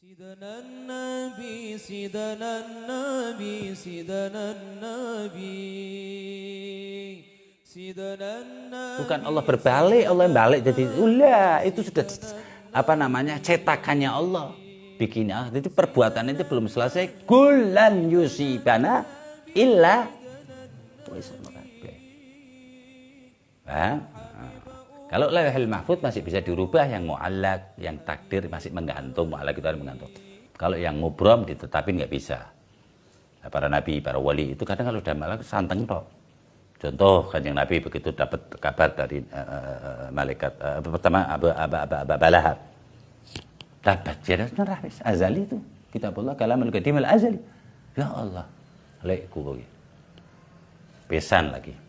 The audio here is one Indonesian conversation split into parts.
سيدنا النبي سيدنا النبي سيدنا النبي سيدنا النبي. Bukan Allah berbalik, Allah yang balik jadi ulah, itu sudah apa namanya cetakannya Allah. Bikin jadi perbuatan itu belum selesai. Kulan yusibana illa kalau lauhul mahfuz masih bisa dirubah, yang mu'allaq, yang takdir masih menggantung, mu'allaq itu ada menggantung. Kalau yang mubram ditetapin nggak bisa. Nah, para nabi, para wali itu kadang kalau udah malah santeng tok. Contoh kan yang nabi begitu dapat kabar dari malaikat pertama Abu Lahab. Dapat jelas nerah azali itu. Kitabullah kalamul qadim al azali. Ya Allah, laiku begitu. Pesan lagi.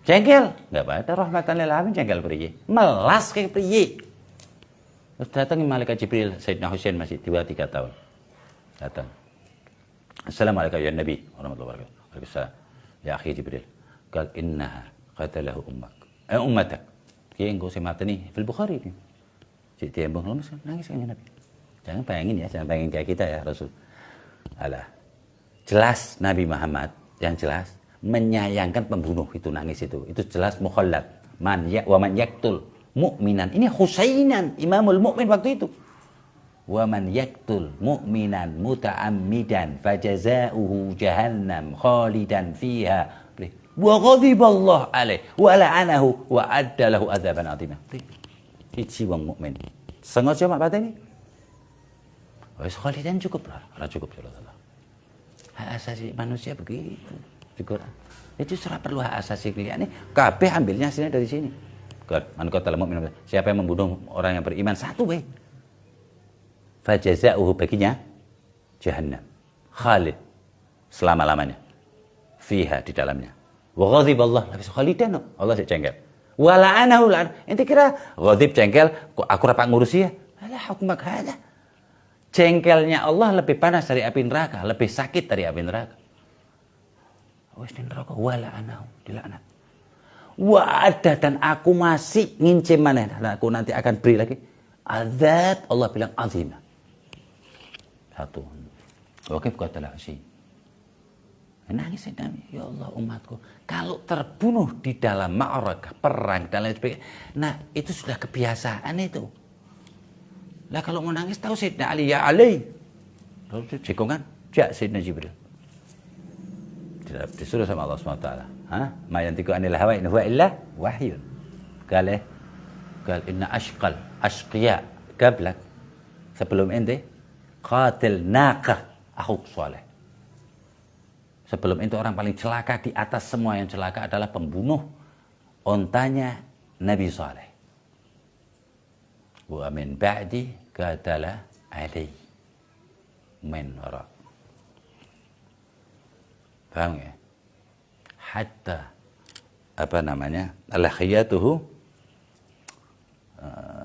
Jengkel, nggak ada rahmatan lil alamin, jengkel priye, melas kayak priye. Terus datang malaikat Jibril, Sayyidina Husain masih 2-3 tahun. Datang. Assalamualaikum ya Nabi, warahmatullahi wabarakatuh. Waalaikumsalam. Ya akhi Jibril, qal innaha qatalahu ummatak. Kiye engko sing mateni fil Bukhari. Cik tiembang lemes nangis kan Nabi. Jangan bayangin ya, jangan bayangin kayak kita ya Rasul. Alah. Jelas Nabi Muhammad yang jelas menyayangkan pembunuh itu, nangis itu jelas mukhallad man yaktul mu'minan, ini Husainan imamul mu'min waktu itu, wa man yaktul mu'minan muta'ammidan fajaza'uhu jahannam khalidan fiha wa ghadiballahu alaih wa la'anahu wa adda lahu adzaban adzima. Iki wong mukmin sengaja mak pateni wis khalidan cukup lah, ora cukup Allah. Hak asasi manusia begitu di Quran. Itu surah perlu hak asasi kalian nih. Kabeh ambilnya sini dari sini. Man qatala mu'minan, siapa yang membunuh orang yang beriman satu we. Fajaza'uhu baginya jahannam. Khalid selama-lamanya. Fiha di dalamnya. Wa ghadiballah, habis khalidan Allah jengkel. Wa la'anahu la'an. Ente kira ghadib jengkel kok aku rapak ngurusi ya? Alah hukmak hada. Jengkelnya Allah lebih panas dari api neraka, lebih sakit dari api neraka. Wes di neraka wala anahu dilaknat. Wa ada dan aku masih ngincim maneh. Aku nanti akan beri lagi azab, Allah bilang azimah. Satu. Oke qatala sih. Nangis Nabi, ya Allah umatku. Kalau terbunuh di dalam ma'arakah, perang dan lain sebagainya. Nah, itu sudah kebiasaan itu. Lah kalau mau nangis tahu Sayyidina Ali, ya Ali. Lalu cekongan, jak Sayyidina Jibril. Disuruh sama Allah SWT. Ma yantiqu anil hawa in huwa illa wahyun. Qal inna ashqiya qablak. Sebelum ente qatil naqah akhuk saleh. Sebelum itu orang paling celaka di atas semua yang celaka adalah pembunuh ontanya Nabi Saleh. Wa min ba'di qatala Ali min wara. Paham ya? Hatta apa namanya? Al-khiyatuhu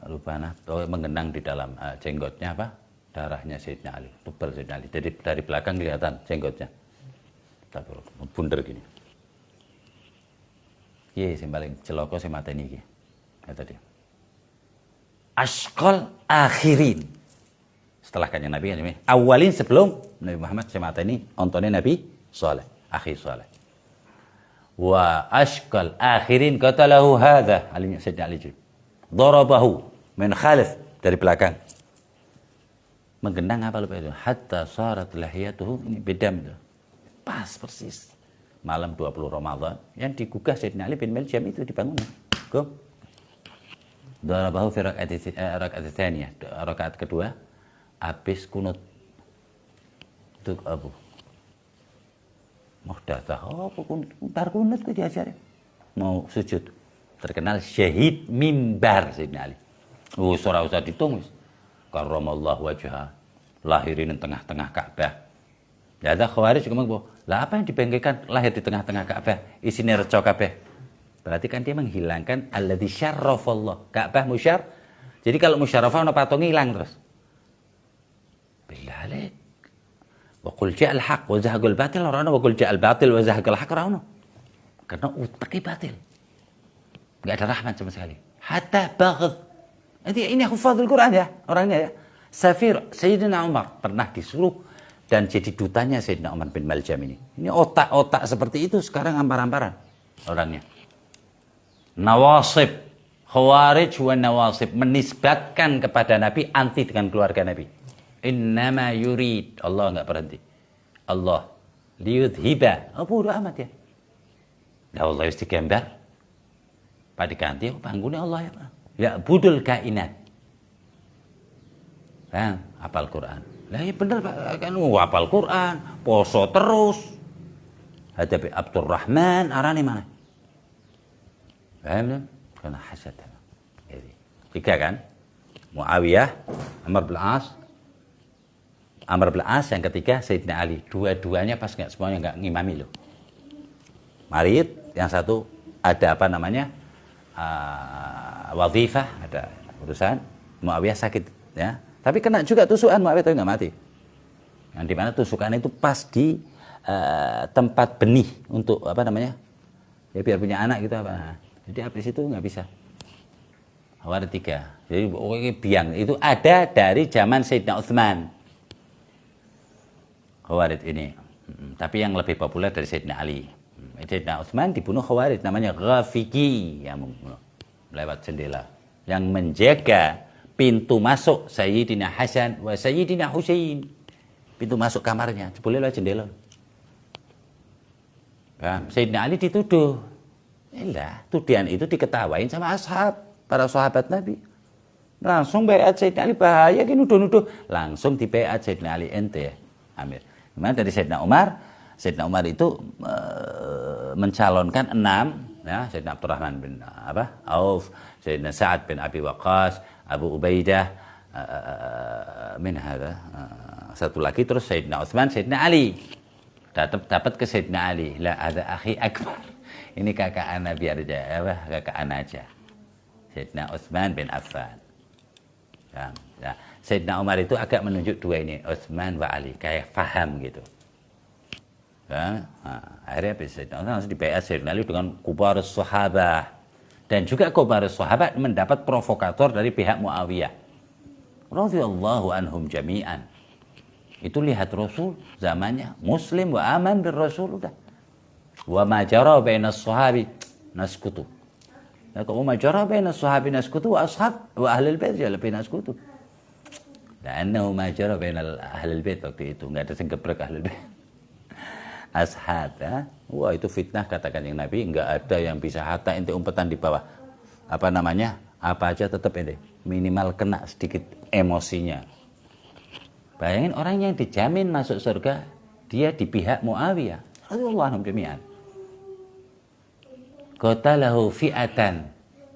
lupa nah, menggenang di dalam jenggotnya apa? Darahnya Sayyidina Ali, tebal Sayyidina Ali. Jadi dari belakang kelihatan jenggotnya. Tapi bunder gini. Ye sing paling celaka sing mateni iki. Kata dia. Asqal akhirin. Setelah kanjeng Nabi kan awalin sebelum Nabi Muhammad sing mateni ontone Nabi Saleh, akhi Saleh. Wa asqal akhirin qatalahu hadza alinya Sayyidina Ali. Darabahu min khalif dari belakang. Menggenang apa lupa itu? Hatta sarat lahiyatuhu, ini beda itu. Pas persis. Malam 20 Ramadan yang digugah Sayyidina Ali bin Miljam itu dibangun. Go. Darabahu fi rakaat tsaniyah, rakaat kedua habis kunut. Itu Abu Muhdatsah, kunut ku diajarin. Mau sujud. Terkenal syahid mimbar Sayyidina Ali. Ora usah dihitung wis. Karramallahu wajha. Lahirin tengah-tengah Ka'bah. Ya ada Khawarij ngomong bahwa, lah apa yang dibangkitkan lahir di tengah-tengah Ka'bah, isinya reco kabeh. Berarti kan dia menghilangkan alladzi syarrafallah. Ka'bah musyar. Jadi kalau musyarrafah ono patung hilang terus. Billah alaik. Wa qul ja'al haq wa zahaqal batil ora ono, wa qul ja'al batil wa zahaqal haq ora ono. Karena utaknya batil. Enggak ada rahmat sama sekali. Hatta baghd. Ini hafadzul Quran ya, orangnya ya. Safir Sayyidina Umar pernah disuruh dan jadi dutanya Sayyidina Umar bin Maljam ini. Ini otak-otak seperti itu sekarang ampar-amparan orangnya. Nawasib, Khawarij wa Nawasib menisbatkan kepada Nabi anti dengan keluarga Nabi. Innama yurid, Allah enggak berhenti. Allah liyudhiba. Oh, bodoh amat ya. Nah, Allah mesti gambar. Pak diganti, panggungnya Allah ya Pak. Ya budul kainat. Kan, hafal Quran. Lah ya bener Pak, kan hafal Quran, poso terus. Hadapi Abdurrahman, arane mana? Paham kan? Karena hasad. Jadi, tiga kan? Muawiyah, Amr bin As. Amr bin As yang ketiga Sayyidina Ali. Dua-duanya pas nggak semuanya nggak ngimami loh. Marid, yang satu ada apa namanya? Wadhifah, ada urusan. Muawiyah sakit ya. Tapi kena juga tusukan Muawiyah tapi nggak mati. Yang dimana tusukan itu pas di tempat benih untuk apa namanya? Ya biar punya anak gitu apa. Jadi habis itu nggak bisa. Ada tiga. Jadi biang itu ada dari zaman Sayyidina Utsman. Khawarij ini. Tapi yang lebih populer dari Sayyidina Ali. Sayyidina Utsman dibunuh Khawarij namanya Ghafiqi yang membunuh lewat jendela. Yang menjaga pintu masuk Sayyidina Hasan wa Sayyidina Husain. Pintu masuk kamarnya, boleh lewat jendela. Nah, Sayyidina Ali dituduh. Iyalah, tuduhan itu diketawain sama para sahabat Nabi. Langsung baiat Sayyidina Ali, bahaya gini nuduh-nuduh. Langsung di baiat Sayyidina Ali ente, Amir. Gimana dari Sayyidina Umar itu mencalonkan 6 ya, Sayyidina Abdurrahman bin Auf, Sayyidina Sa'ad bin Abi Waqqas, Abu Ubaidah satu lagi terus Sayyidina Utsman, Sayyidina Ali. Dapat ke Sayyidina Ali. La ada akhi akbar. Ini kakak anak biar aja kakak anak aja. Sayyidina Utsman bin Affan. Ya. Sayyidina Umar itu agak menunjuk dua ini, Utsman wa Ali, kayak faham gitu. Ya, akhirnya Sayyidina Utsman langsung dibaiat Sayyidina Ali dengan kubar sahabat. Dan juga kubar sahabat mendapat provokator dari pihak Muawiyah. Radhiyallahu anhum jami'an. Itu lihat Rasul zamannya Muslim wa aman bir Rasul udah. Wa ma jara bainas sahabi naskutu. Ya kok ma jara bainas sahabi naskutu wa ashab wa ahlul bait ya lebih naskutu. La'annahu ma jara bainal ahlul bait waktu itu enggak ada yang geprek ahlul bait. Ashab ya. Wah itu fitnah katakan yang Nabi, enggak ada yang bisa hatta ente umpetan di bawah. Apa namanya? Apa aja tetap ente minimal kena sedikit emosinya. Bayangin orang yang dijamin masuk surga, dia di pihak Muawiyah. Radhiyallahu anhum jami'an. Qatalahu fi'atan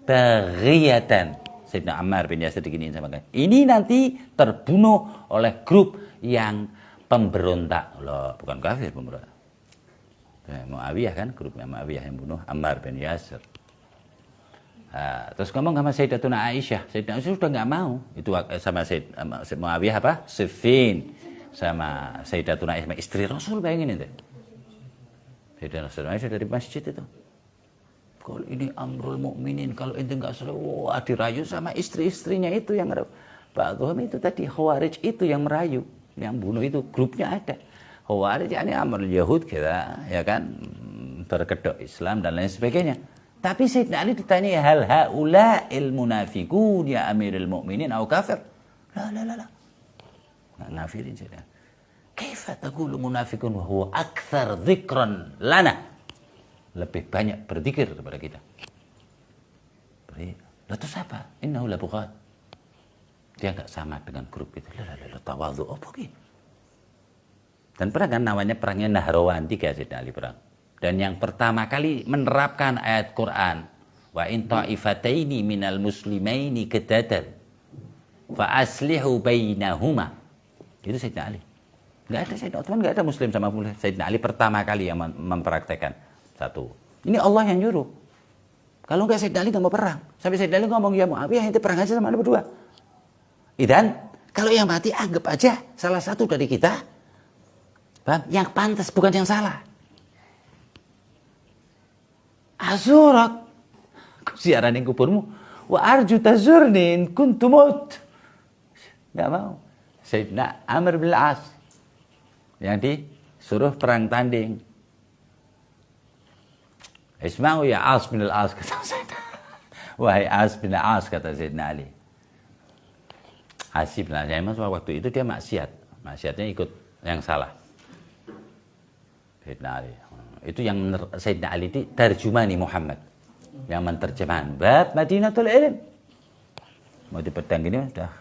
baghiyatan. Sayyidina Ammar bin Yasir diginiin sama kan. Ini nanti terbunuh oleh grup yang pemberontak. Loh, bukan kafir pemberontak. Muawiyah kan, grupnya Muawiyah yang bunuh Ammar bin Yasir. Nah, terus ngomong sama Sayyidatuna Aisyah. Sayyidatuna Aisyah sudah nggak mau. Itu sama Muawiyah apa? Siffin. Sama Sayyidatuna Aisyah, istri Rasul, bayangin itu. Sayyidatuna Aisyah dari masjid itu. Kalau ini amrul mukminin, kalau ente nggak salah, wah dirayu sama istri-istrinya itu yang Pak Tuham itu tadi, Khawarij itu yang merayu. Yang bunuh itu, grupnya ada. Khawarij ini amrul Yahud kita, ya kan, berkedok Islam dan lain sebagainya. Tapi Sayyidina Ali ditanya, hal haula'il munafiqun ya Amirul Mukminin au kafir? La. Nggak ngafirin Sayyidina. Kaifa taqulu munafiqun wa huwa aktsar dzikran lana? Lebih banyak berzikir daripada kita. Lah terus apa? Innahu la bughat. Dia enggak sama dengan grup itu. La tawadhu apa ki? Dan perang kan namanya perangnya Nahrawan 3 Sayyidina Ali perang. Dan yang pertama kali menerapkan ayat Quran, wa in ta'ifataini minal muslimaini qatatan fa aslihu bainahuma. Itu Sayyidina Ali. Enggak ada Sayyidina Utsman, enggak ada muslim sama Sayyidina Ali pertama kali yang mempraktekkan satu. Ini Allah yang nyuruh. Kalau enggak Sayyidina Ali enggak mau perang. Sampai Sayyidina Ali ngomong, ya Muawiyah ente perang aja sama anda berdua. Dan kalau yang mati anggap aja salah satu dari kita. Paham? Yang pantas bukan yang salah. Azurak siaran yang kuburmu wa arju tazurnin kuntumut. Enggak mau. Sayyidina Amr bin As yang disuruh perang tanding. Isma'u ya As bin Al-As, kata Sayyidina. Wahai As bin As, kata Sayyidina Ali. Asib bin Al-As, waktu itu dia maksiat. Maksiatnya ikut yang salah. Sayyidina Ali. Itu yang Sayyidina Ali itu tarjumani Muhammad. Yang menerjemahkan bab Madinatul Ilm. Mau dipedang gini sudah.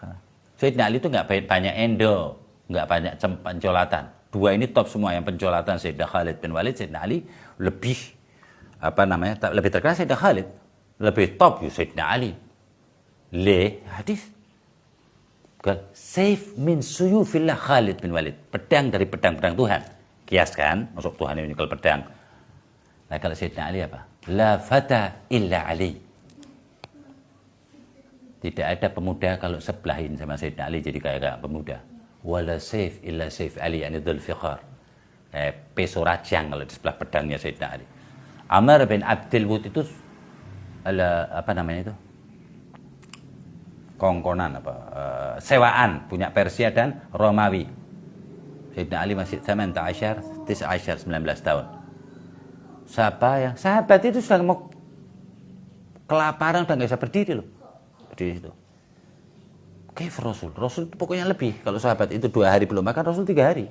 Sayyidina Ali itu nggak banyak endo, nggak banyak pencolatan. Dua ini top semua, yang pencolatan Sayyidina Khalid bin Walid. Sayyidina Ali lebih lebih terkenal Sayyidina Khalid, lebih top ya Sayyidina Ali. Hadis saif min suyufillah Khalid bin Walid, pedang dari pedang-pedang Tuhan. Kiaskan, masuk Tuhan ini kalau pedang. Nah kalau Sayyidina Ali apa? La fata illa Ali. Tidak ada pemuda kalau sebelahin sama Sayyidina Ali jadi kayak pemuda. Wala saif illa saif Ali, yani Dzul Fiqar. Peso rajang kalau di sebelah pedangnya Sayyidina Ali. Amr bin Abdul Wud itu apa namanya itu? Kongkonan apa? Sewaan punya Persia dan Romawi. Sayyidina Ali masih 19 tahun. Sahabat itu sudah mau kelaparan, udah nggak bisa berdiri loh. Di situ. Kayak Rasul itu pokoknya lebih. Kalau sahabat itu 2 hari belum makan, Rasul 3 hari.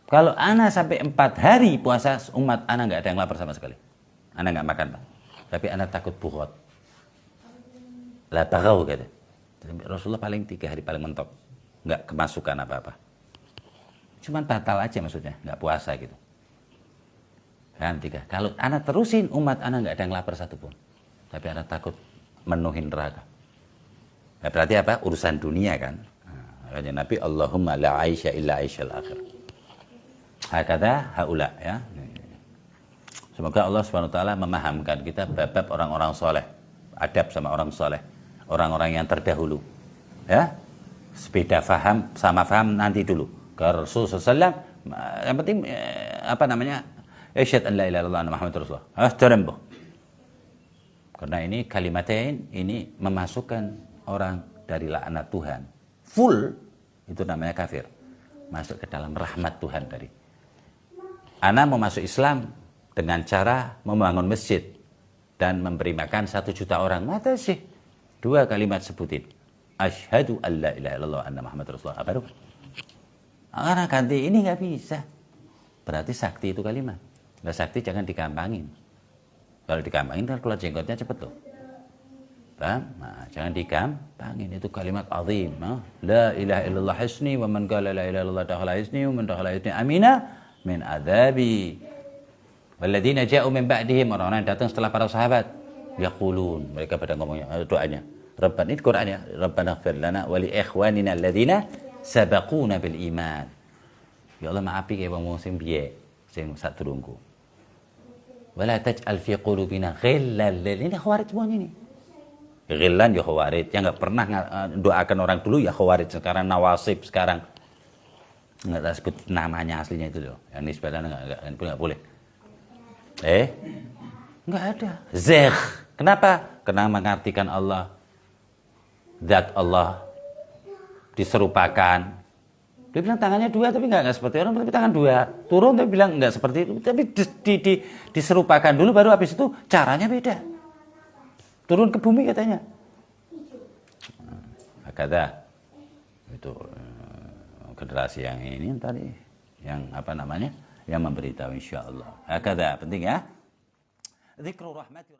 Kalau ana sampai 4 hari puasa, umat ana nggak ada yang lapar sama sekali. Ana nggak makan, Pak. Tapi ana takut bukhot. La tagaw gitu. Rasulullah paling 3 hari paling mentok. Nggak kemasukan apa-apa. Cuman batal aja maksudnya, nggak puasa gitu. Kan 3. Kalau ana terusin, umat ana nggak ada yang lapar satupun. Tapi ana takut menuhin neraka. Nah, berarti apa? Urusan dunia kan. Nah, Nabi Allahumma la aisha illa aishal akhir. Hakadha haula ya. Semoga Allah Subhanahu wa taala memahamkan kita bab orang-orang soleh, adab sama orang soleh, orang-orang yang terdahulu. Ya. Sepeda faham sama faham nanti dulu. Ke Rasulullah SAW, yang penting apa namanya? Asyhadu an la ilaha illallah Muhammadur Rasulullah. Ahtarambu. Karena ini kalimatain ini memasukkan orang dari laknat Tuhan. Full itu namanya kafir. Masuk ke dalam rahmat Tuhan tadi. Ana mau masuk Islam dengan cara membangun masjid dan memberi makan 1 juta orang. Mata sih 2 kalimat sebutin. Asyhadu an la ilaha illallah anna Muhammadur Rasulullah. Apa itu? Karena ganti ini nggak bisa. Berarti sakti itu kalimat. Nggak sakti jangan digampangin. Kalau digampangin kan keluar jenggotnya cepet tuh. Paham? Nah, jangan digampangin. Itu kalimat azim. La ilaha illallah hisni wa man qala la ilaha illallah dakhala hisni wa man dakhala hisni amina min adzabi. Walladzina ja'u min ba'dihim, orang-orang yang datang setelah para sahabat, yaqulun, mereka pada ngomongnya doanya. Rabbana, ini Quran ya. Rabbana ighfir lana wa li ikhwanina alladzina sabaquna bil iman. Ya Allah maafi ke wong sing piye sing sadurungku. Wala taj'al fi qulubina ghillan lil, ini khawarij semua ini. Ghillan ya khawarij, yang enggak pernah doakan orang dulu ya khawarij, sekarang nawasib, sekarang enggak sebut namanya aslinya itu loh. Yang nisbatan enggak boleh. Enggak ada. Zakh. Kenapa? Karena mengartikan Allah, zat Allah diserupakan. Dia bilang tangannya 2 tapi enggak seperti orang, tapi tangan 2. Turun tapi bilang enggak seperti itu, tapi diserupakan dulu baru habis itu caranya beda. Turun ke bumi katanya. Kata itu generasi yang ini tadi yang apa namanya? Yang memberitahu insyaallah. Kata penting ya. Dzikru rahmati